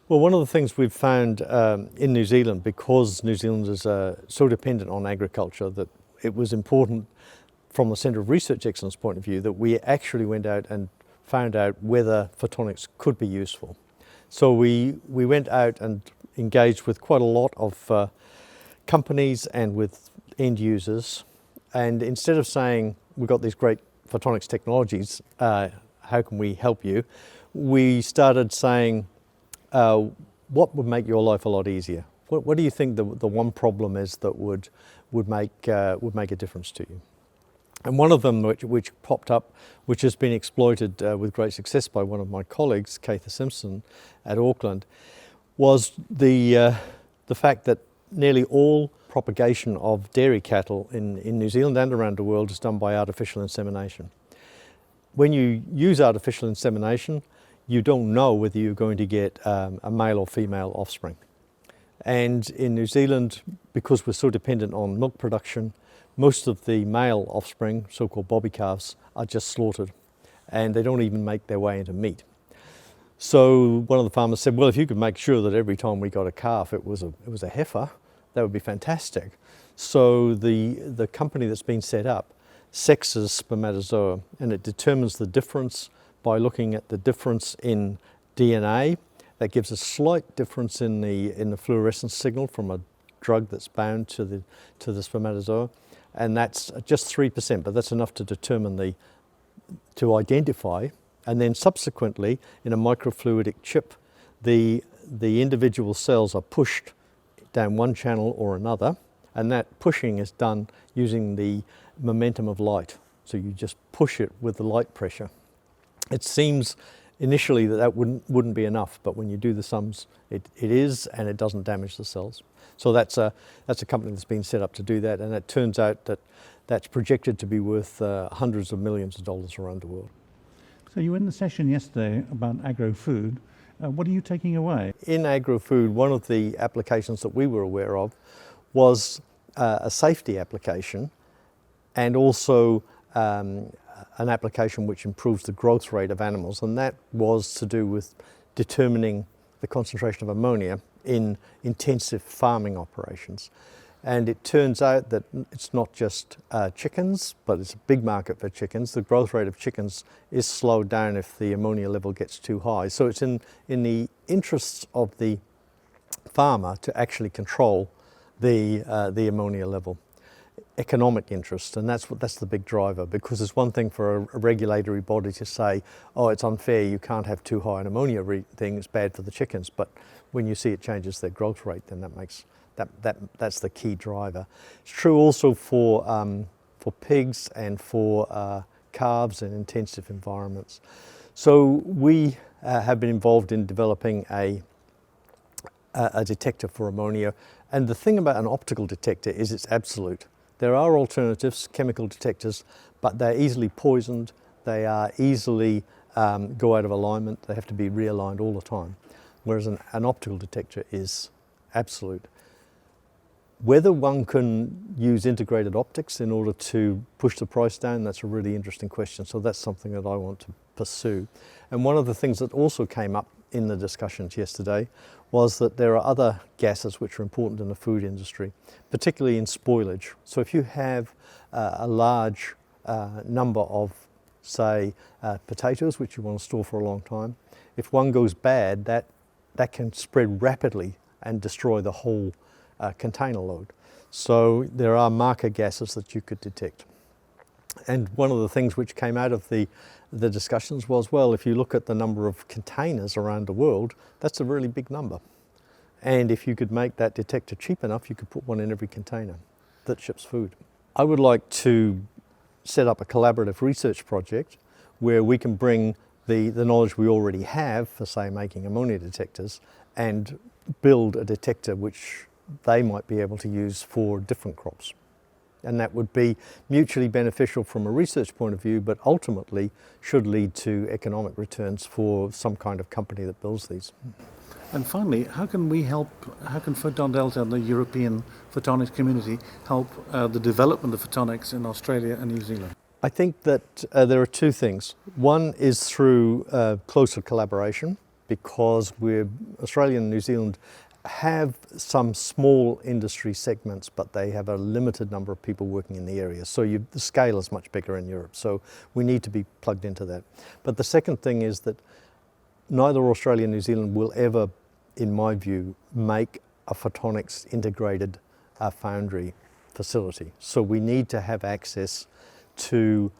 Well, one of the things we've found in New Zealand, because New Zealand is so dependent on agriculture, that it was important from the Centre of Research Excellence point of view that we actually went out and found out whether photonics could be useful. So we went out and engaged with quite a lot of companies and with end users, and instead of saying we've got these great photonics technologies, how can we help you, we started saying what would make your life a lot easier? What do you think the one problem is that would make a difference to you? And one of them which popped up, which has been exploited with great success by one of my colleagues, Cather Simpson at Auckland, was the fact that nearly all propagation of dairy cattle in New Zealand and around the world is done by artificial insemination. When you use artificial insemination, you don't know whether you're going to get a male or female offspring. And in New Zealand, because we're so dependent on milk production, most of the male offspring, so-called bobby calves, are just slaughtered, and they don't even make their way into meat. So one of the farmers said, well, if you could make sure that every time we got a calf it was a heifer, that would be fantastic. So the company that's been set up sexes spermatozoa, and it determines the difference by looking at the difference in DNA. That gives a slight difference in the fluorescence signal from a drug that's bound to the spermatozoa, and that's just 3%, but that's enough to determine to identify. And then subsequently, in a microfluidic chip, the individual cells are pushed down one channel or another, and that pushing is done using the momentum of light. So you just push it with the light pressure. It seems initially that wouldn't be enough, but when you do the sums, it is, and it doesn't damage the cells. So that's a company that's been set up to do that, and it turns out that that's projected to be worth hundreds of millions of dollars around the world. So you were in the session yesterday about agro-food. What are you taking away? In agro-food, one of the applications that we were aware of was a safety application, and also an application which improves the growth rate of animals, and that was to do with determining the concentration of ammonia in intensive farming operations. And it turns out that it's not just chickens, but it's a big market for chickens. The growth rate of chickens is slowed down if the ammonia level gets too high. So it's in the interests of the farmer to actually control the ammonia level. Economic interest, and that's the big driver, because it's one thing for a regulatory body to say, oh, it's unfair, you can't have too high an ammonia thing, it's bad for the chickens, but when you see it changes their growth rate, then that's the key driver. It's true also for pigs and for calves in intensive environments. So we have been involved in developing a detector for ammonia, and the thing about an optical detector is it's absolute. There are alternatives, chemical detectors, but they're easily poisoned, they are easily go out of alignment, they have to be realigned all the time, whereas an optical detector is absolute. Whether one can use integrated optics in order to push the price down, that's a really interesting question, so that's something that I want to pursue. And one of the things that also came up in the discussions yesterday was that there are other gases which are important in the food industry, particularly in spoilage. So if you have a large number of, say, potatoes which you want to store for a long time, if one goes bad, that can spread rapidly and destroy the whole container load. So there are marker gases that you could detect. And one of the things which came out of the discussions was, well, if you look at the number of containers around the world, that's a really big number. And if you could make that detector cheap enough, you could put one in every container that ships food. I would like to set up a collaborative research project where we can bring the knowledge we already have for, say, making ammonia detectors, and build a detector which they might be able to use for different crops. And that would be mutually beneficial from a research point of view, but ultimately should lead to economic returns for some kind of company that builds these. And finally, how can PhotonDelta and the European photonics community help the development of photonics in Australia and New Zealand? I think that there are two things. One is through closer collaboration. because Australia and New Zealand have some small industry segments, but they have a limited number of people working in the area. So the scale is much bigger in Europe. So we need to be plugged into that. But the second thing is that neither Australia nor New Zealand will ever, in my view, make a photonics integrated foundry facility. So we need to have access to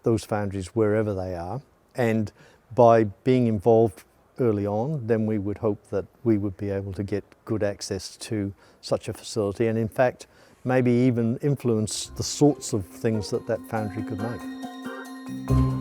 those foundries wherever they are. And by being involved early on, then we would hope that we would be able to get good access to such a facility, and in fact maybe even influence the sorts of things that that foundry could make.